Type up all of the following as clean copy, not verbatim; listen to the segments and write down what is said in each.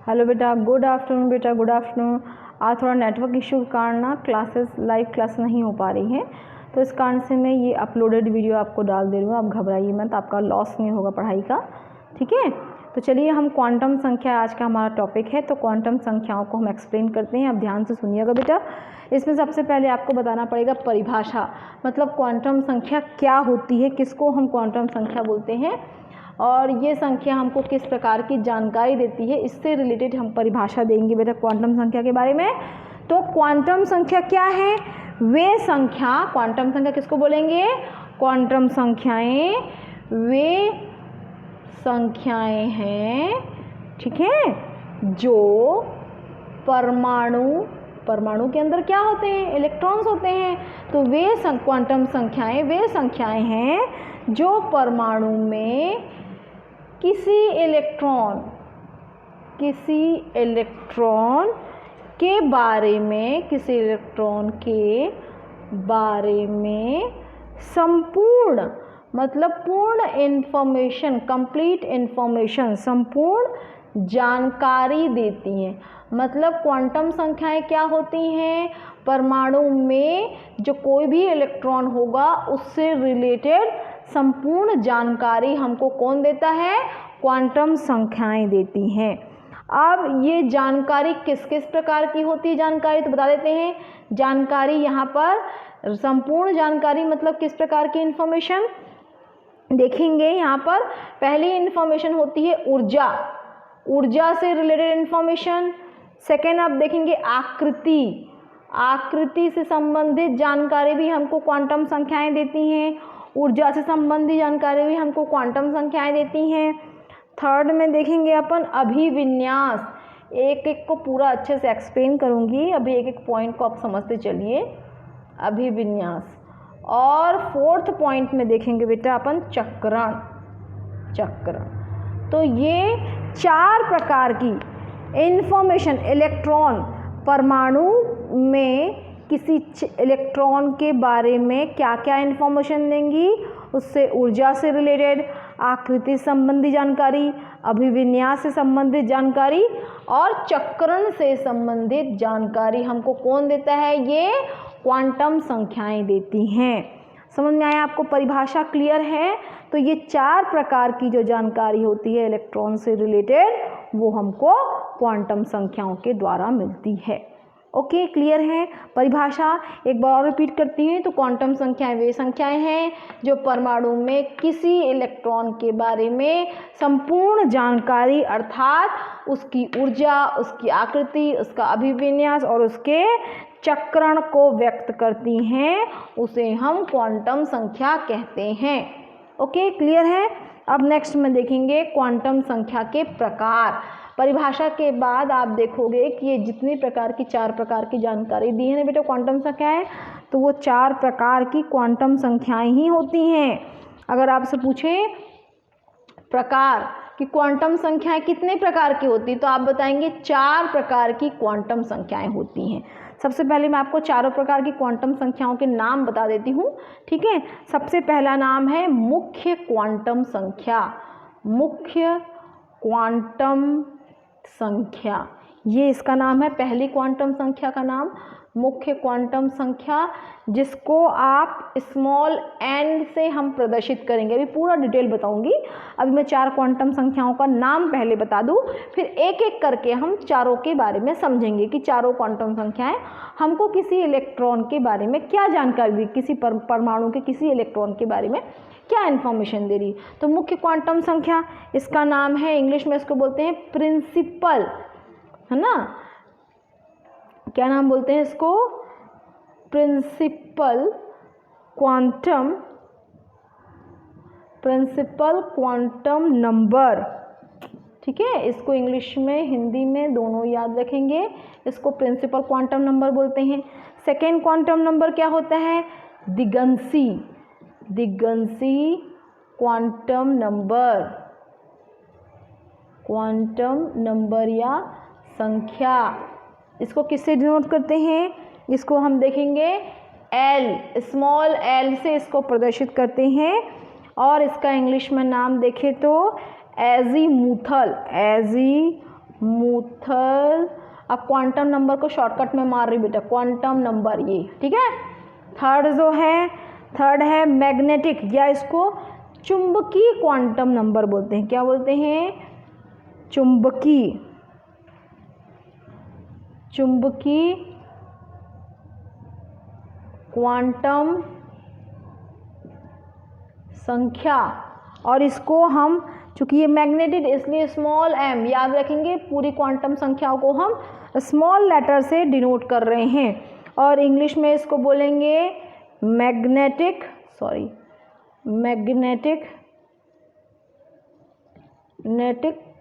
Hello बेटा, good afternoon बेटा, good afternoon. आज थोड़ा नेटवर्क इशू के कारण ना लाइव क्लास नहीं हो पा रही हैं, तो इस कारण से मैं ये अपलोडेड वीडियो आपको डाल दे रही हूँ। आप घबराइए मत, आपका लॉस नहीं होगा पढ़ाई का, ठीक है। तो चलिए हम क्वांटम संख्या आज का हमारा टॉपिक है, तो क्वांटम संख्याओं को हम एक्सप्लेन करते हैं। आप ध्यान से सुनिएगा बेटा। इसमें सबसे पहले आपको बताना पड़ेगा परिभाषा, मतलब क्वांटम संख्या क्या होती है, किसको हम क्वांटम संख्या बोलते हैं और ये संख्या हमको किस प्रकार की जानकारी देती है, इससे रिलेटेड हम परिभाषा देंगे बेटा क्वांटम संख्या के बारे में। तो क्वांटम संख्या क्या है? वे संख्या, क्वांटम संख्या किसको बोलेंगे? क्वांटम संख्याएं वे संख्याएं हैं, ठीक है, जो परमाणु के अंदर क्या होते हैं? इलेक्ट्रॉन्स होते हैं। तो वे क्वांटम संख्याएं वे संख्याएं हैं जो परमाणु में किसी इलेक्ट्रॉन के बारे में संपूर्ण, मतलब पूर्ण इंफॉर्मेशन, कंप्लीट इंफॉर्मेशन, संपूर्ण जानकारी देती हैं। मतलब क्वांटम संख्याएं क्या होती हैं? परमाणु में जो कोई भी इलेक्ट्रॉन होगा उससे रिलेटेड संपूर्ण जानकारी हमको कौन देता है? क्वांटम संख्याएं देती हैं। अब ये जानकारी किस किस प्रकार की होती है? जानकारी तो बता देते हैं। जानकारी यहाँ पर संपूर्ण जानकारी मतलब किस प्रकार की इंफॉर्मेशन देखेंगे। यहाँ पर पहली इंफॉर्मेशन होती है ऊर्जा से रिलेटेड इंफॉर्मेशन। सेकेंड आप देखेंगे आकृति से संबंधित जानकारी भी हमको क्वांटम संख्याएं देती हैं। ऊर्जा से संबंधित जानकारी भी हमको क्वांटम संख्याएं देती हैं। थर्ड में देखेंगे अपन अभिविन्यास, एक एक को पूरा अच्छे से एक्सप्लेन करूंगी, अभी एक एक पॉइंट को आप समझते चलिए। अभिविन्यास। और फोर्थ पॉइंट में देखेंगे बेटा अपन चक्रण। तो ये चार प्रकार की इंफॉर्मेशन, इलेक्ट्रॉन, परमाणु में किसी इलेक्ट्रॉन के बारे में क्या क्या इंफॉर्मेशन देंगी, उससे ऊर्जा से रिलेटेड, आकृति संबंधी जानकारी, अभिविन्यास से संबंधित जानकारी और चक्रण से संबंधित जानकारी हमको कौन देता है? ये क्वांटम संख्याएं देती हैं। समझ में आया आपको? परिभाषा क्लियर है? तो ये चार प्रकार की जो जानकारी होती है इलेक्ट्रॉन से रिलेटेड, वो हमको क्वांटम संख्याओं के द्वारा मिलती है। ओके, क्लियर है? परिभाषा एक बार और रिपीट करती हूँ। तो क्वांटम संख्याएं वे संख्याएं हैं जो परमाणु में किसी इलेक्ट्रॉन के बारे में संपूर्ण जानकारी अर्थात उसकी ऊर्जा, उसकी आकृति, उसका अभिविन्यास और उसके चक्रण को व्यक्त करती हैं, उसे हम क्वांटम संख्या कहते हैं। ओके, क्लियर है? अब नेक्स्ट में देखेंगे क्वांटम संख्या के प्रकार। परिभाषा के बाद आप देखोगे कि ये जितनी प्रकार की, चार प्रकार की जानकारी दी है ना बेटा क्वांटम संख्याएं, तो वो चार प्रकार की क्वांटम संख्याएं ही होती हैं। अगर आपसे पूछे प्रकार कि क्वांटम संख्याएं कितने प्रकार की होती, तो आप बताएंगे चार प्रकार की क्वांटम संख्याएं होती हैं। सबसे पहले मैं आपको चारों प्रकार की क्वांटम संख्याओं के नाम बता देती हूँ, ठीक है। सबसे पहला नाम है मुख्य क्वांटम संख्या। मुख्य क्वांटम संख्या, ये इसका नाम है। पहली क्वांटम संख्या का नाम मुख्य क्वांटम संख्या, जिसको आप स्मॉल n से हम प्रदर्शित करेंगे। अभी पूरा डिटेल बताऊंगी। अभी मैं चार क्वांटम संख्याओं का नाम पहले बता दूं, फिर एक एक करके हम चारों के बारे में समझेंगे कि चारों क्वांटम संख्याएं हमको किसी इलेक्ट्रॉन के बारे में क्या जानकारी दी, किसी परमाणु के किसी इलेक्ट्रॉन के बारे में क्या इन्फॉर्मेशन दे रही। तो मुख्य क्वांटम संख्या, इसका नाम है, इंग्लिश में इसको बोलते हैं प्रिंसिपल, है ना। क्या नाम बोलते हैं इसको? प्रिंसिपल क्वांटम नंबर, ठीक है। इसको इंग्लिश में, हिंदी में दोनों याद रखेंगे। इसको प्रिंसिपल क्वांटम नंबर बोलते हैं। सेकेंड क्वांटम नंबर क्या होता है? दिगंसी क्वांटम नंबर या संख्या। इसको किससे डिनोट करते हैं? इसको हम देखेंगे L, स्मॉल l से इसको प्रदर्शित करते हैं। और इसका इंग्लिश में नाम देखें तो एजीमुथल मूथल। अब क्वांटम नंबर को शॉर्टकट में मार रही बेटा, क्वांटम नंबर ये, ठीक है। थर्ड है मैग्नेटिक, या इसको चुंबकीय क्वांटम नंबर बोलते हैं। क्या बोलते हैं? चुंबकीय क्वांटम संख्या। और इसको हम, चूंकि ये मैग्नेटिक इसलिए स्मॉल m याद रखेंगे, पूरी क्वांटम संख्याओं को हम स्मॉल लेटर से डिनोट कर रहे हैं। और इंग्लिश में इसको बोलेंगे मैग्नेटिक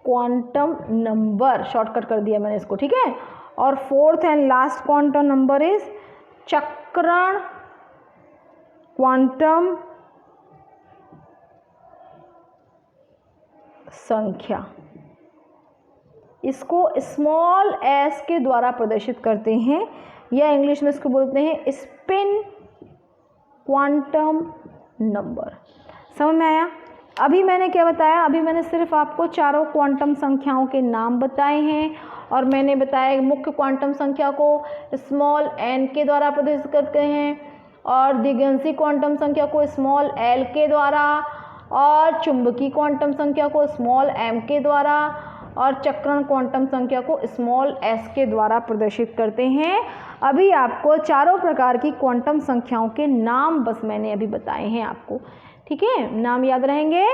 क्वांटम नंबर, शॉर्टकट कर दिया मैंने इसको, ठीक है। और fourth and last quantum number is चक्रण क्वांटम संख्या। इसको स्मॉल s के द्वारा प्रदर्शित करते हैं, या इंग्लिश में इसको बोलते हैं स्पिन क्वांटम नंबर। समझ में आया? अभी मैंने क्या बताया? अभी मैंने सिर्फ आपको चारों क्वांटम संख्याओं के नाम बताए हैं, और मैंने बताया मुख्य क्वांटम संख्या को स्मॉल n के द्वारा प्रदर्शित करते हैं, और द्विगंशी क्वांटम संख्या को स्मॉल l के द्वारा, और चुंबकीय क्वांटम संख्या को स्मॉल m के द्वारा, और चक्रण क्वांटम संख्या को स्मॉल s के द्वारा प्रदर्शित करते हैं। अभी आपको चारों प्रकार की क्वांटम संख्याओं के नाम बस मैंने अभी बताए हैं आपको, ठीक है। नाम याद रहेंगे।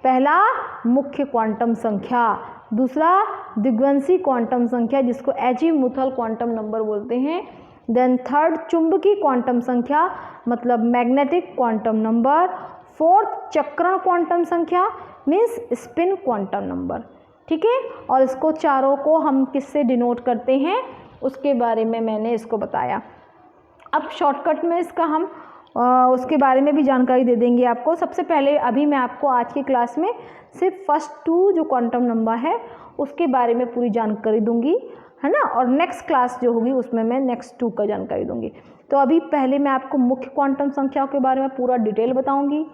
पहला मुख्य क्वांटम संख्या, दूसरा द्विगंशी क्वांटम संख्या जिसको एजीमुथल क्वांटम नंबर बोलते हैं, देन थर्ड चुंबकीय क्वांटम संख्या मतलब मैग्नेटिक क्वांटम नंबर, फोर्थ चक्रण क्वांटम संख्या मीन्स स्पिन क्वांटम नंबर, ठीक है। और इसको चारों को हम किससे डिनोट करते हैं उसके बारे में मैंने इसको बताया। अब शॉर्टकट में इसका हम उसके बारे में भी जानकारी दे देंगे आपको। सबसे पहले अभी मैं आपको आज की क्लास में सिर्फ फर्स्ट 2 जो क्वांटम नंबर है उसके बारे में पूरी जानकारी दूंगी, है ना, और नेक्स्ट क्लास जो होगी उसमें मैं नेक्स्ट 2 का जानकारी दूंगी। तो अभी पहले मैं आपको मुख्य क्वांटम संख्याओं के बारे में पूरा डिटेल बताऊंगी,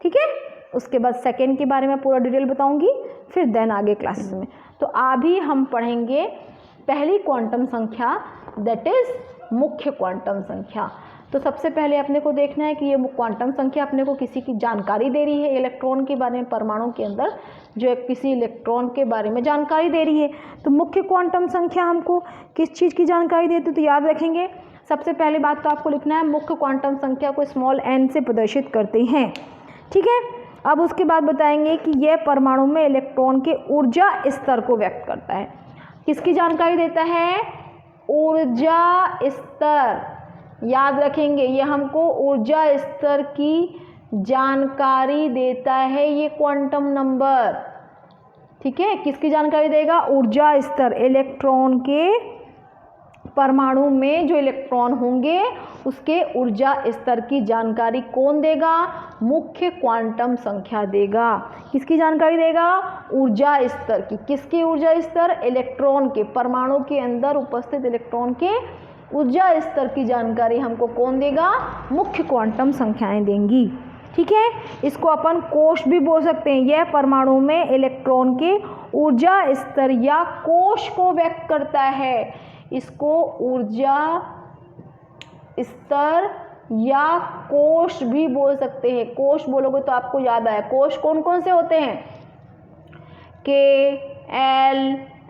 ठीक है। उसके बाद सेकेंड के बारे में पूरा डिटेल बताऊंगी, फिर देन आगे क्लासेस में। तो अभी हम पढ़ेंगे पहली क्वांटम संख्या, दैट इज मुख्य क्वांटम संख्या। तो सबसे पहले अपने को देखना है कि ये क्वांटम संख्या अपने को किसी की जानकारी दे रही है, इलेक्ट्रॉन के बारे में, परमाणु के अंदर जो किसी इलेक्ट्रॉन के बारे में जानकारी दे रही है। तो मुख्य क्वांटम संख्या हमको किस चीज़ की जानकारी देती है, तो याद रखेंगे सबसे पहले बात तो आपको लिखना है मुख्य क्वांटम संख्या को स्मॉल n से प्रदर्शित करते हैं, ठीक है। अब उसके बाद बताएंगे कि यह परमाणु में इलेक्ट्रॉन के ऊर्जा स्तर को व्यक्त करता है। किसकी जानकारी देता है? ऊर्जा स्तर। याद रखेंगे ये हमको ऊर्जा स्तर की जानकारी देता है ये क्वांटम नंबर, ठीक है। किसकी जानकारी देगा? ऊर्जा स्तर। इलेक्ट्रॉन के परमाणु में जो इलेक्ट्रॉन होंगे उसके ऊर्जा स्तर की जानकारी कौन देगा? मुख्य क्वांटम संख्या देगा। किसकी जानकारी देगा? ऊर्जा स्तर की। किसकी ऊर्जा स्तर? इलेक्ट्रॉन के, परमाणु के अंदर उपस्थित इलेक्ट्रॉन के ऊर्जा स्तर की जानकारी हमको कौन देगा? मुख्य क्वांटम संख्याएं देंगी, ठीक है। इसको अपन कोश भी बोल सकते हैं। यह परमाणु में इलेक्ट्रॉन के ऊर्जा स्तर या कोश को व्यक्त करता है। इसको ऊर्जा स्तर या कोश भी बोल सकते हैं। कोश बोलोगे तो आपको याद आया, कोश कौन कौन से होते हैं? K, L,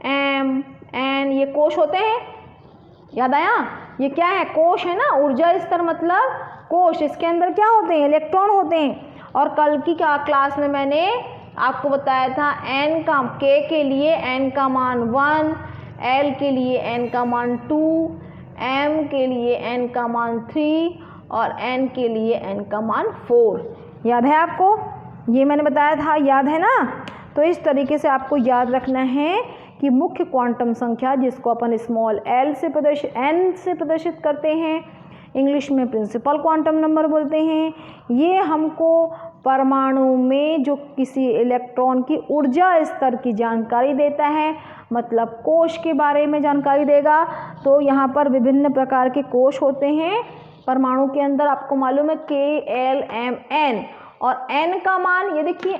M, N, ये कोश होते हैं, याद आया? ये क्या है? कोश है ना। ऊर्जा स्तर मतलब कोश, इसके अंदर क्या होते हैं? इलेक्ट्रॉन होते हैं। और कल की क्लास में मैंने आपको बताया था N का, K के लिए N का मान 1, L के लिए N का मान 2, M के लिए N का मान 3 और N के लिए N का मान 4। याद है आपको? ये मैंने बताया था, याद है ना? तो इस तरीके से आपको याद रखना है कि मुख्य क्वांटम संख्या जिसको अपन स्मॉल n से प्रदर्शित करते हैं, इंग्लिश में प्रिंसिपल क्वांटम नंबर बोलते हैं, ये हमको परमाणु में जो किसी इलेक्ट्रॉन की ऊर्जा स्तर की जानकारी देता है, मतलब कोश के बारे में जानकारी देगा। तो यहाँ पर विभिन्न प्रकार के कोश होते हैं परमाणु के अंदर, आपको मालूम है K, L, M, N। और N का मान, ये देखिए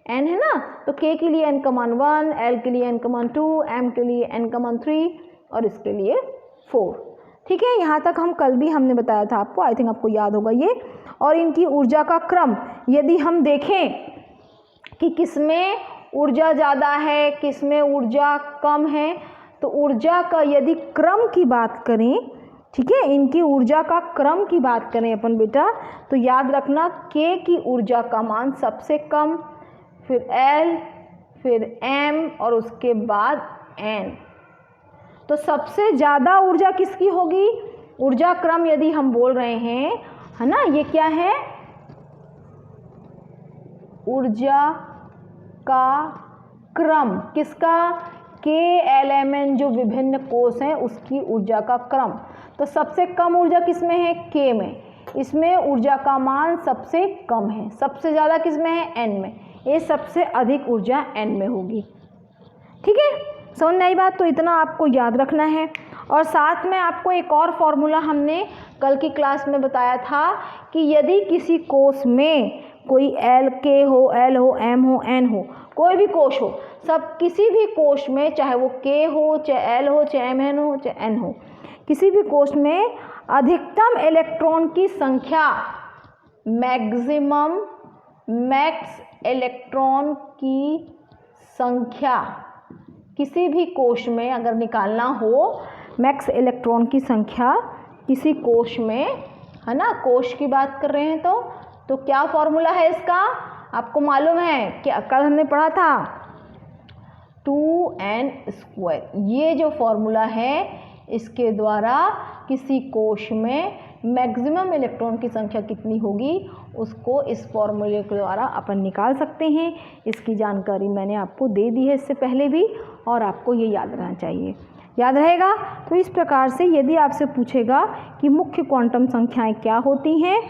n है ना, तो k के लिए n का मान 1, l के लिए n का मान 2, m के लिए n का मान 3 और इसके लिए 4। ठीक है, यहाँ तक हम कल भी हमने बताया था आपको, आई थिंक आपको याद होगा ये। और इनकी ऊर्जा का क्रम यदि हम देखें कि किसमें ऊर्जा ज़्यादा है, किसमें ऊर्जा कम है, तो ऊर्जा का यदि क्रम की बात करें, ठीक है, इनकी ऊर्जा का क्रम की बात करें अपन बेटा, तो याद रखना k की ऊर्जा का मान सबसे कम, फिर l, फिर m और उसके बाद n। तो सबसे ज़्यादा ऊर्जा किसकी होगी? ऊर्जा क्रम यदि हम बोल रहे हैं, है ना, ये क्या है? ऊर्जा का क्रम किसका? k l m n जो विभिन्न कोष हैं उसकी ऊर्जा का क्रम। तो सबसे कम ऊर्जा किसमें है? k में। इसमें ऊर्जा का मान सबसे कम है। सबसे ज़्यादा किसमें है? n में। ये सबसे अधिक ऊर्जा n में होगी। ठीक है, समझ में आई बात? तो इतना आपको याद रखना है। और साथ में आपको एक और फॉर्मूला हमने कल की क्लास में बताया था कि यदि किसी कोष में कोई l k हो, l हो, m हो, n हो, कोई भी कोष हो, सब किसी भी कोष में, चाहे वो k हो, चाहे l हो, चाहे m n हो, चाहे n हो, किसी भी कोष में अधिकतम इलेक्ट्रॉन की संख्या, मैक्सिमम, मैक्स इलेक्ट्रॉन की संख्या, किसी भी कोष में अगर निकालना हो मैक्स इलेक्ट्रॉन की संख्या किसी कोष में, है ना, कोष की बात कर रहे हैं, तो क्या फॉर्मूला है इसका? आपको मालूम है क्या? कल हमने पढ़ा था 2n²। ये जो फॉर्मूला है इसके द्वारा किसी कोष में मैक्सिमम इलेक्ट्रॉन की संख्या कितनी होगी उसको इस फॉर्मूले के द्वारा अपन निकाल सकते हैं। इसकी जानकारी मैंने आपको दे दी है इससे पहले भी, और आपको ये याद रहना चाहिए। याद रहेगा? तो इस प्रकार से यदि आपसे पूछेगा कि मुख्य क्वांटम संख्याएं क्या होती हैं,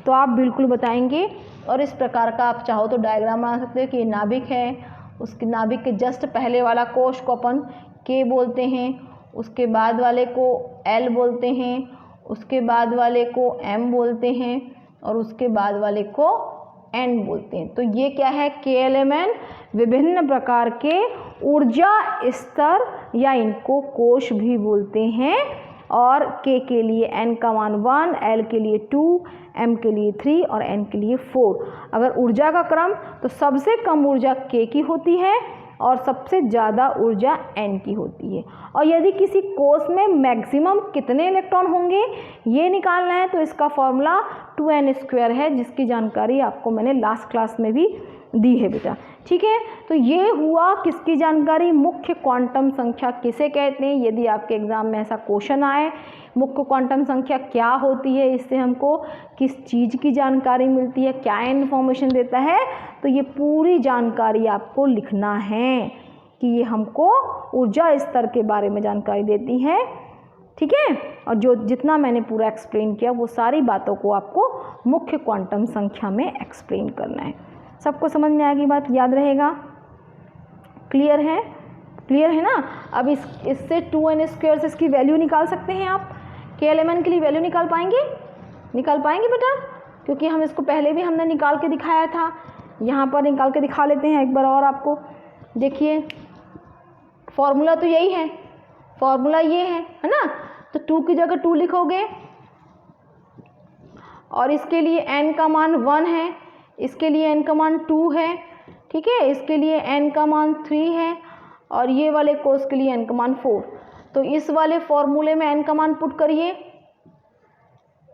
तो आप बिल्कुल बताएंगे। और इस प्रकार का आप चाहो तो डायग्राम बना सकते हो कि नाभिक है, उसके नाभिक के जस्ट पहले वाला कोष को अपन k बोलते हैं, उसके बाद वाले को l बोलते हैं, उसके बाद वाले को m बोलते हैं और उसके बाद वाले को n बोलते हैं। तो ये क्या है? k l m n विभिन्न प्रकार के ऊर्जा स्तर या इनको कोष भी बोलते हैं। और k के लिए n का मान 1, l के लिए 2, m के लिए 3 और n के लिए 4। अगर ऊर्जा का क्रम, तो सबसे कम ऊर्जा k की होती है और सबसे ज़्यादा ऊर्जा n की होती है। और यदि किसी कोष में मैक्सिमम कितने इलेक्ट्रॉन होंगे ये निकालना है, तो इसका फॉर्मूला 2n² है, जिसकी जानकारी आपको मैंने लास्ट क्लास में भी दी है बेटा। ठीक है, तो ये हुआ किसकी जानकारी? मुख्य क्वांटम संख्या किसे कहते हैं। यदि आपके एग्जाम में ऐसा क्वेश्चन आए, मुख्य क्वांटम संख्या क्या होती है, इससे हमको किस चीज़ की जानकारी मिलती है, क्या इन्फॉर्मेशन देता है, तो ये पूरी जानकारी आपको लिखना है कि ये हमको ऊर्जा स्तर के बारे में जानकारी देती है। ठीक है, और जो जितना मैंने पूरा एक्सप्लेन किया वो सारी बातों को आपको मुख्य क्वांटम संख्या में एक्सप्लेन करना है। सबको समझ में आएगी बात? याद रहेगा? क्लियर है? क्लियर है ना? अब इससे 2n² से इसकी वैल्यू निकाल सकते हैं आप। k l m n के लिए वैल्यू निकाल पाएंगे? निकाल पाएंगे बेटा? क्योंकि हम इसको पहले भी हमने निकाल के दिखाया था। यहाँ पर निकाल के दिखा लेते हैं एक बार और आपको। देखिए, फॉर्मूला तो यही है, फॉर्मूला ये है ना? तो 2 की जगह 2 लिखोगे और इसके लिए n का मान 1 है, इसके लिए n का मान 2 है, ठीक है, इसके लिए n का मान 3 है और ये वाले कोष के लिए n का मान 4। तो इस वाले फॉर्मूले में n का मान पुट करिए,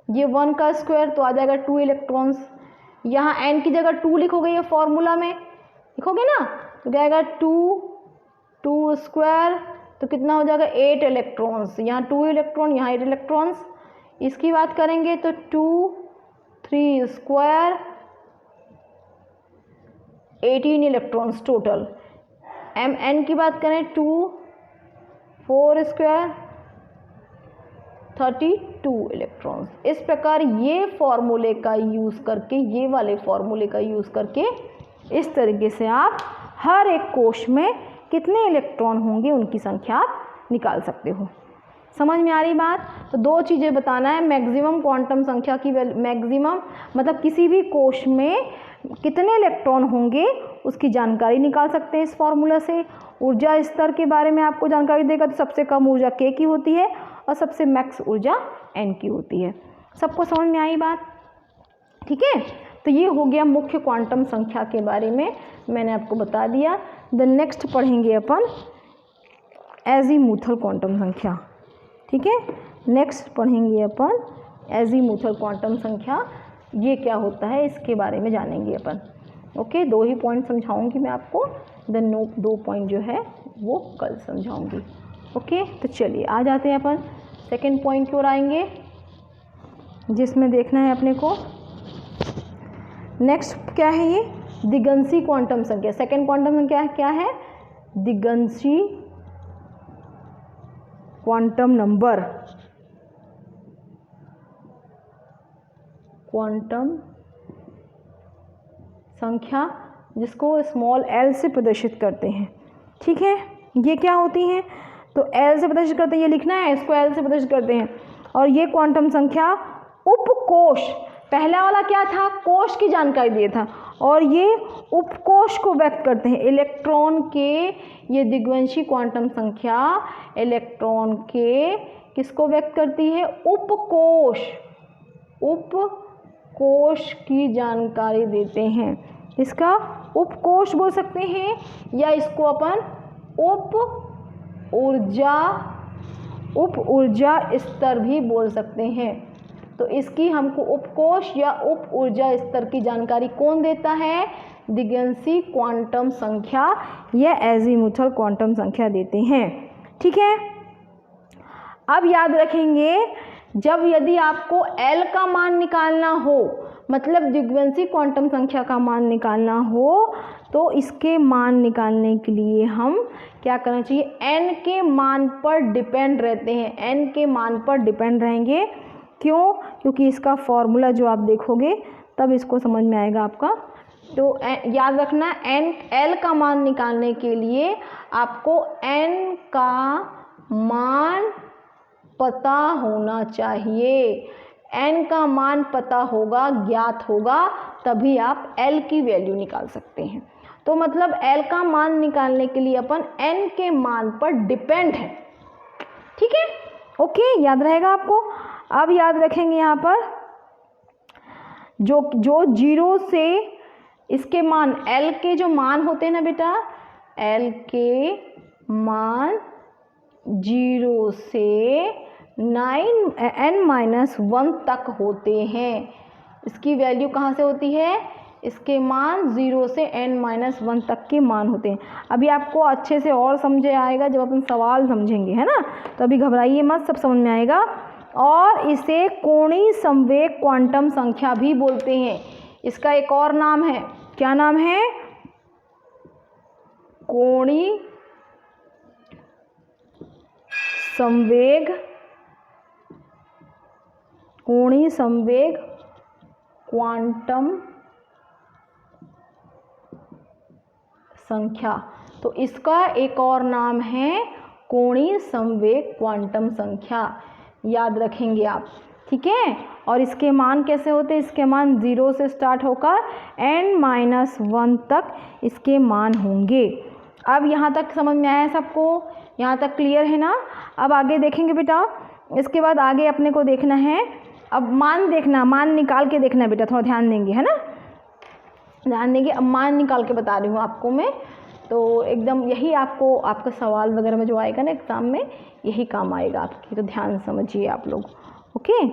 ये 1 का स्क्वायर तो आ जाएगा 2 इलेक्ट्रॉन्स। यहाँ n की जगह 2 लिखोगे, ये फॉर्मूला में लिखोगे ना, तो क्या आएगा 2 स्क्वायर, तो कितना हो जाएगा 8 इलेक्ट्रॉन्स। यहाँ 2 इलेक्ट्रॉन, यहाँ 8 इलेक्ट्रॉन्स। इसकी बात करेंगे तो 2 3 स्क्वायर 18 इलेक्ट्रॉन्स टोटल। n की बात करें 2 4 स्क्वायर 32 इलेक्ट्रॉन्स। इस प्रकार ये फॉर्मूले का यूज़ करके, ये वाले फॉर्मूले का यूज़ करके इस तरीके से आप हर एक कोष में कितने इलेक्ट्रॉन होंगे उनकी संख्या आप निकाल सकते हो। समझ में आ रही बात? तो दो चीज़ें बताना है, मैक्सिमम क्वांटम संख्या की मैक्सिमम मतलब किसी भी कोश में कितने इलेक्ट्रॉन होंगे उसकी जानकारी निकाल सकते हैं इस फॉर्मूला से। ऊर्जा स्तर के बारे में आपको जानकारी देगा तो सबसे कम ऊर्जा K की होती है और सबसे मैक्स ऊर्जा N की होती है। सबको समझ में आई बात? ठीक है, तो ये हो गया मुख्य क्वांटम संख्या के बारे में, मैंने आपको बता दिया। द नेक्स्ट पढ़ेंगे अपन एजीमुथल क्वांटम संख्या। ठीक है, नेक्स्ट पढ़ेंगे अपन एजीमुथल क्वांटम संख्या, ये क्या होता है इसके बारे में जानेंगे अपन। ओके, 2 ही पॉइंट समझाऊंगी मैं आपको, देन 2 पॉइंट जो है वो कल समझाऊंगी। ओके, तो चलिए आ जाते हैं अपन सेकंड पॉइंट की ओर आएंगे, जिसमें देखना है अपने को नेक्स्ट क्या है, ये दिगंशी क्वांटम संख्या। सेकंड क्वांटम संख्या क्या है? दिगंशी क्वांटम नंबर, क्वांटम संख्या जिसको स्मॉल l से प्रदर्शित करते हैं। ठीक है, ये क्या होती हैं? तो l से प्रदर्शित करते हैं, ये लिखना है, इसको l से प्रदर्शित करते हैं। और ये क्वांटम संख्या उपकोश, पहला वाला क्या था? कोश की जानकारी दिया था, और ये उपकोश को व्यक्त करते हैं। इलेक्ट्रॉन के, ये दिग्वंशी क्वांटम संख्या इलेक्ट्रॉन के किसको व्यक्त करती है? उपकोश, उपकोश की जानकारी देते हैं। इसका उपकोश बोल सकते हैं, या इसको अपन उप ऊर्जा स्तर भी बोल सकते हैं। तो इसकी हमको उपकोश या उप ऊर्जा स्तर की जानकारी कौन देता है? दिगंशी क्वांटम संख्या या एजीमुथल क्वांटम संख्या देते हैं। ठीक है, अब याद रखेंगे, जब यदि आपको L का मान निकालना हो, मतलब दिग्वंशी क्वांटम संख्या का मान निकालना हो, तो इसके मान निकालने के लिए हम क्या करना चाहिए? N के मान पर डिपेंड रहते हैं, N के मान पर डिपेंड रहेंगे। क्यों? क्योंकि इसका फॉर्मूला जो आप देखोगे तब इसको समझ में आएगा आपका। तो याद रखना, L का मान निकालने के लिए आपको N का मान पता होना चाहिए। N का मान पता होगा, ज्ञात होगा, तभी आप L की वैल्यू निकाल सकते हैं। तो मतलब L का मान निकालने के लिए अपन N के मान पर डिपेंड है। ठीक है, ओके, याद रहेगा आपको। अब याद रखेंगे यहाँ पर जो 0 से इसके मान, L के जो मान होते हैं ना बेटा, L के मान 0 से n-1 तक होते हैं। इसकी वैल्यू कहाँ से होती है? इसके मान 0 से n-1 तक के मान होते हैं। अभी आपको अच्छे से और समझे आएगा जब अपन सवाल समझेंगे, है ना? तो अभी घबराइए मत, सब समझ में आएगा। और इसे कोणीय संवेग क्वांटम संख्या भी बोलते हैं। इसका एक और नाम है, क्या नाम है? कोणीय संवेग क्वांटम संख्या। तो इसका एक और नाम है कोणीय संवेग क्वांटम संख्या, याद रखेंगे आप। ठीक है, और इसके मान कैसे होते हैं? इसके मान 0 से स्टार्ट होकर n-1 तक इसके मान होंगे। अब यहाँ तक समझ में आया सबको? यहाँ तक क्लियर है ना? अब आगे देखेंगे बेटा, इसके बाद आगे अपने को देखना है, अब मान देखना, मान निकाल के देखना बेटा, थोड़ा ध्यान देंगे, है ना? ध्यान देंगे। अब मान निकाल के बता रही हूँ आपको मैं, तो एकदम यही आपको आपका सवाल वगैरह में जो आएगा ना एग्ज़ाम में, यही काम आएगा आपकी, तो ध्यान समझिए आप लोग। ओके,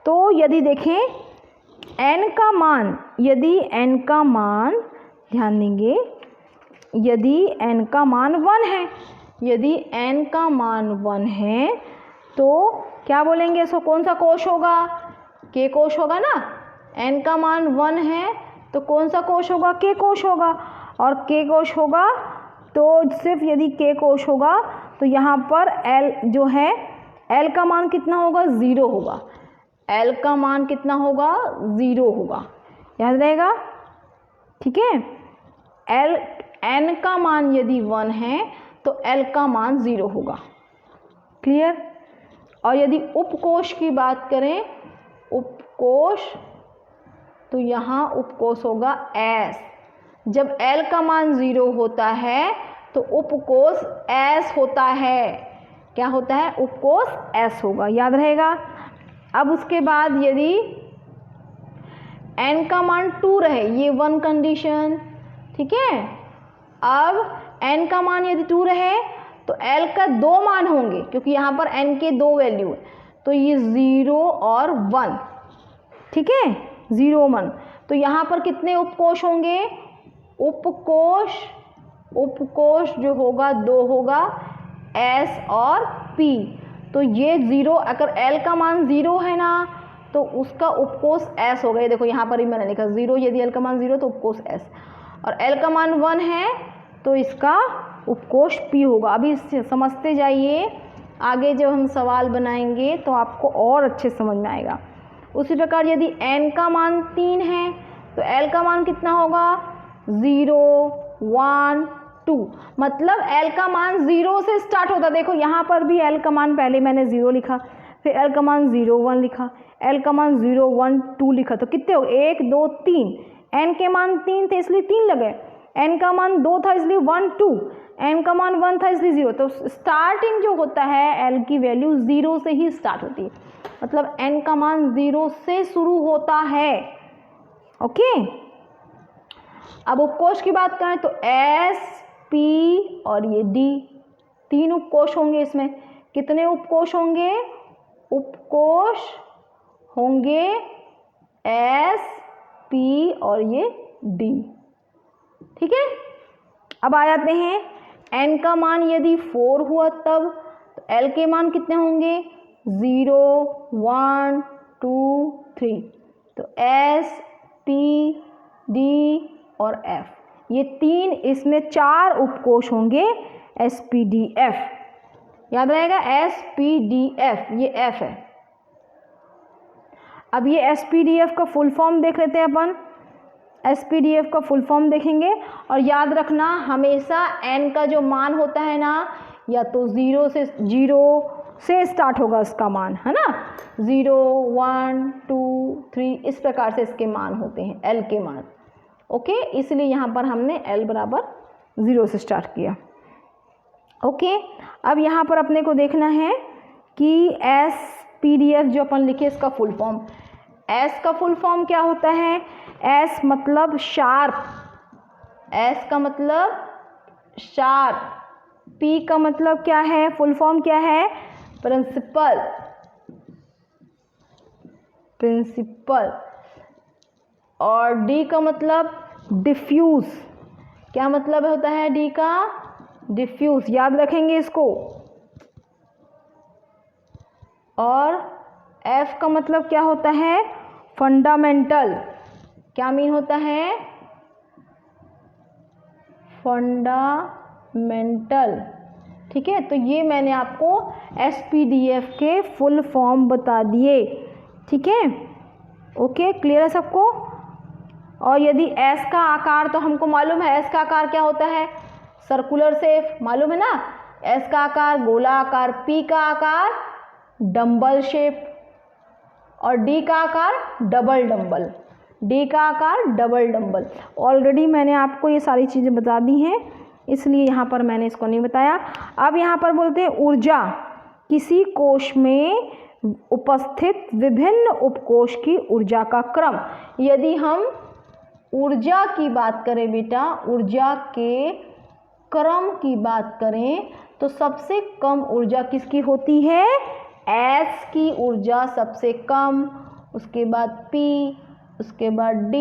तो यदि देखें n का मान, यदि n का मान, ध्यान देंगे, यदि n का मान 1 है, यदि n का मान 1 है तो क्या बोलेंगे? इसको कौन सा कोश होगा? K कोश होगा ना। n का मान 1 है तो कौन सा कोश होगा? K कोश होगा। और K कोश होगा तो सिर्फ यदि K कोश होगा तो यहाँ पर L जो है, L का मान कितना होगा? 0 होगा। L का मान कितना होगा? 0 होगा, याद रहेगा। ठीक है, n का मान यदि 1 है तो L का मान 0 होगा। क्लियर? और यदि उपकोष की बात करें, उपकोष, तो यहाँ उपकोष होगा S। जब L का मान 0 होता है तो उपकोष S होता है। क्या होता है? उपकोष S होगा, याद रहेगा। अब उसके बाद यदि N का मान 2 रहे, ये 1 कंडीशन, ठीक है। अब N का मान यदि 2 रहे तो L का 2 मान होंगे, क्योंकि यहाँ पर N के 2 वैल्यू है, तो ये 0 और 1, ठीक है, 0 1। तो यहाँ पर कितने उपकोष होंगे? उपकोष जो होगा 2 होगा, S और P। तो ये 0, अगर L का मान 0 है ना तो उसका उपकोष S होगा। ये देखो यहाँ पर ही मैंने लिखा 0, यदि L का मान 0 तो उपकोष S, और L का मान 1 है तो इसका उपकोष P होगा। अभी समझते जाइए, आगे जब हम सवाल बनाएंगे तो आपको और अच्छे समझ में आएगा। उसी प्रकार यदि N का मान 3 है तो L का मान कितना होगा? 0 1 2, मतलब L का मान 0 से स्टार्ट होता है। देखो यहाँ पर भी L का मान पहले मैंने 0 लिखा, फिर L का मान 0 1 लिखा, L का मान 0 1 2 लिखा, तो कितने हो? 1 2 3। N के मान 3 थे इसलिए 3 लगे, N का मान 2 था इसलिए 1 2, N का मान 1 था इसलिए 0। तो स्टार्टिंग जो होता है L की वैल्यू 0 से ही स्टार्ट होती है, मतलब N का मान 0 से शुरू होता है। ओके, अब उपकोष की बात करें तो S P और ये D, 3 उपकोष होंगे। इसमें कितने उपकोष होंगे? उपकोष होंगे S P और ये D, ठीक है। अब आ जाते हैं N का मान यदि 4 हुआ तब, तो L के मान कितने होंगे? 0 1 2 3। तो S P D और F, ये 3, इसमें 4 उपकोष होंगे S P D F, याद रहेगा S P D F, ये F है। अब ये S P D F का फुल फॉर्म देख लेते हैं अपन। S P D F का फुल फॉर्म देखेंगे, और याद रखना हमेशा N का जो मान होता है ना, या तो 0 से स्टार्ट होगा इसका मान, है ना, 0 1 2 3, इस प्रकार से इसके मान होते हैं, L के मान। ओके, इसलिए यहाँ पर हमने L बराबर 0 से स्टार्ट किया। ओके, अब यहाँ पर अपने को देखना है कि S P D F जो अपन लिखे इसका फुल फॉर्म। S का फुल फॉर्म क्या होता है? S मतलब शार्प, S का मतलब शार्प, P का मतलब क्या है? फुल फॉर्म क्या है? प्रिंसिपल, और D का मतलब डिफ्यूज। क्या मतलब होता है D का? डिफ्यूज, याद रखेंगे इसको। और F का मतलब क्या होता है? फंडामेंटल। क्या मीन होता है? फंडामेंटल, ठीक है। तो ये मैंने आपको SPDF के फुल फॉर्म बता दिए, ठीक है। ओके, क्लियर है सबको? और यदि S का आकार, तो हमको मालूम है S का आकार क्या होता है? सर्कुलर शेप, मालूम है ना। S का आकार गोला आकार, P का आकार डंबल शेप, और D का आकार डबल डंबल, D का आकार डबल डंबल। ऑलरेडी मैंने आपको ये सारी चीज़ें बता दी हैं, इसलिए यहाँ पर मैंने इसको नहीं बताया। अब यहाँ पर बोलते हैं ऊर्जा, किसी कोश में उपस्थित विभिन्न उपकोष की ऊर्जा का क्रम। यदि हम ऊर्जा की बात करें बेटा, ऊर्जा के क्रम की बात करें, तो सबसे कम ऊर्जा किसकी होती है? S की ऊर्जा सबसे कम, उसके बाद P, उसके बाद D,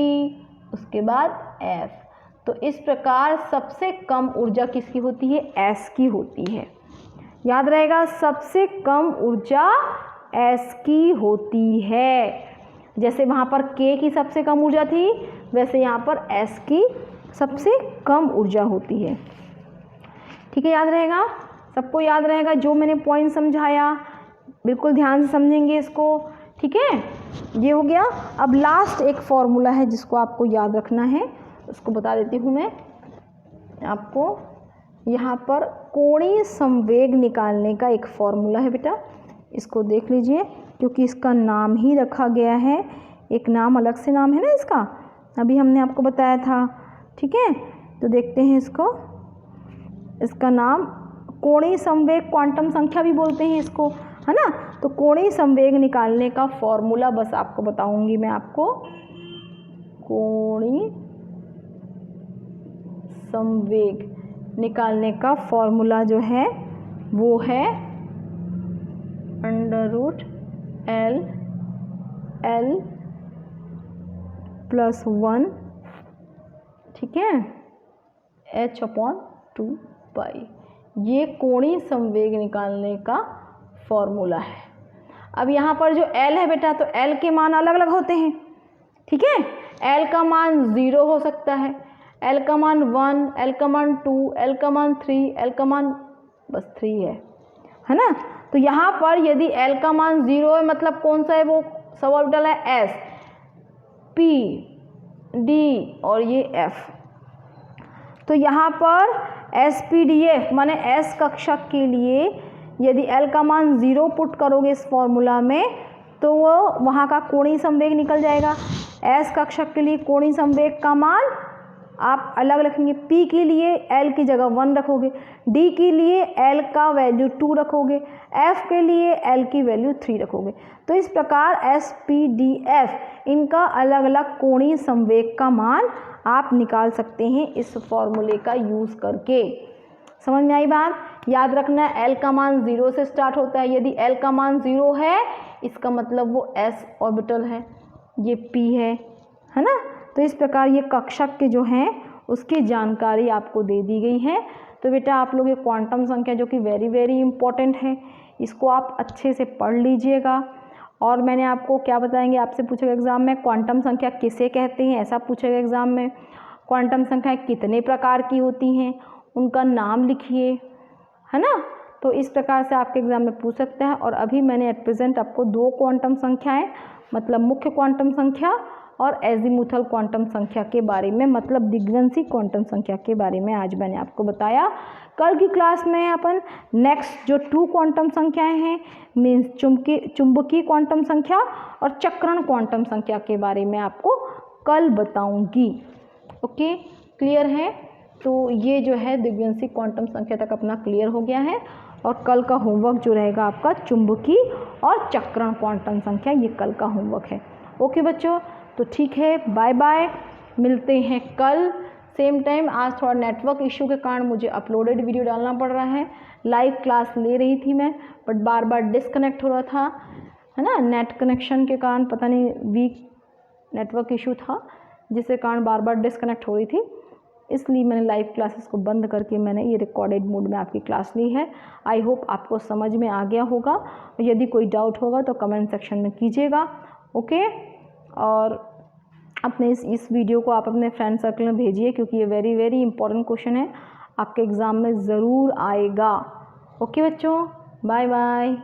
उसके बाद F। तो इस प्रकार सबसे कम ऊर्जा किसकी होती है? S की होती है। याद रहेगा, सबसे कम ऊर्जा S की होती है। जैसे वहाँ पर K की सबसे कम ऊर्जा थी, वैसे यहाँ पर S की सबसे कम ऊर्जा होती है, ठीक है। याद रहेगा, सबको याद रहेगा जो मैंने पॉइंट समझाया, बिल्कुल ध्यान से समझेंगे इसको, ठीक है। ये हो गया। अब लास्ट एक फॉर्मूला है जिसको आपको याद रखना है, उसको बता देती हूँ मैं आपको। यहाँ पर कोणीय संवेग निकालने का एक फॉर्मूला है बेटा, इसको देख लीजिए, क्योंकि इसका नाम ही रखा गया है, एक नाम अलग से नाम है ना इसका, अभी हमने आपको बताया था। ठीक है, तो देखते हैं इसको, इसका नाम कोणीय संवेग क्वांटम संख्या भी बोलते हैं इसको, है ना। तो कोणीय संवेग निकालने का फॉर्मूला बस आपको बताऊंगी मैं आपको। कोणीय संवेग निकालने का फॉर्मूला जो है वो है √L+1, ठीक है, h/2π। ये कोणीय संवेग निकालने का फॉर्मूला है। अब यहाँ पर जो L है बेटा, तो L के मान अलग अलग होते हैं। ठीक है, L का मान 0 हो सकता है, L का मान 1, L का मान 2, L का मान 3, L का मान बस 3 है ना। तो यहाँ पर यदि L का मान 0 है, मतलब कौन सा है वो सब ऑर्बिटल है, S, P, D और ये F। तो यहाँ पर SPDF माने S कक्षक के लिए यदि L का मान 0 पुट करोगे इस फॉर्मूला में, तो वो वहाँ का कोणीय संवेग निकल जाएगा। S कक्षक के लिए कोणीय संवेग का मान आप अलग रखेंगे, P के लिए L की जगह 1 रखोगे, D के लिए L का वैल्यू 2 रखोगे, F के लिए L की वैल्यू 3 रखोगे। तो इस प्रकार SPDF इनका अलग अलग कोणीय संवेग का मान आप निकाल सकते हैं इस फॉर्मूले का यूज़ करके। समझ में आई बात? याद रखना L का मान 0 से स्टार्ट होता है। यदि L का मान 0 है, इसका मतलब वो S ऑर्बिटल है, ये P है ना। तो इस प्रकार ये कक्षक के जो हैं उसकी जानकारी आपको दे दी गई है। तो बेटा आप लोग ये क्वांटम संख्या जो कि वेरी वेरी इंपॉर्टेंट है, इसको आप अच्छे से पढ़ लीजिएगा। और मैंने आपको क्या बताएंगे, आपसे पूछेगा एग्ज़ाम में क्वांटम संख्या किसे कहते हैं, ऐसा पूछेगा एग्ज़ाम में। क्वांटम संख्याएं कितने प्रकार की होती हैं, उनका नाम लिखिए, है ना। तो इस प्रकार से आपके एग्ज़ाम में पूछ सकता है। और अभी मैंने एट प्रेजेंट आपको 2 क्वांटम संख्याएं, मतलब मुख्य क्वांटम संख्या और एजीमुथल क्वांटम संख्या के बारे में, मतलब दिग्वंशी क्वांटम संख्या के बारे में आज मैंने आपको बताया। कल की क्लास में अपन नेक्स्ट जो 2 क्वांटम संख्याएं हैं, मीन्स चुंबकीय क्वांटम संख्या और चक्रण क्वांटम संख्या के बारे में आपको कल बताऊंगी। ओके, क्लियर है? तो ये जो है दिग्वंशी क्वांटम संख्या तक अपना क्लियर हो गया है। और कल का होमवर्क जो रहेगा आपका चुंबकीय और चक्रण क्वांटम संख्या, ये कल का होमवर्क है। ओके बच्चों, तो ठीक है, बाय बाय, मिलते हैं कल सेम टाइम। आज थोड़ा नेटवर्क इशू के कारण मुझे अपलोडेड वीडियो डालना पड़ रहा है। लाइव क्लास ले रही थी मैं, बट बार बार डिस्कनेक्ट हो रहा था, है ना, नेट कनेक्शन के कारण, पता नहीं वीक नेटवर्क इशू था जिसके कारण बार बार डिस्कनेक्ट हो रही थी। इसलिए मैंने लाइव क्लासेस को बंद करके मैंने ये रिकॉर्डेड मोड में आपकी क्लास ली है। आई होप आपको समझ में आ गया होगा। यदि कोई डाउट होगा तो कमेंट सेक्शन में कीजिएगा। ओके, और अपने इस वीडियो को आप अपने फ्रेंड सर्कल में भेजिए, क्योंकि ये वेरी वेरी इंपॉर्टेंट क्वेश्चन है, आपके एग्ज़ाम में ज़रूर आएगा। ओके बच्चों, बाय बाय।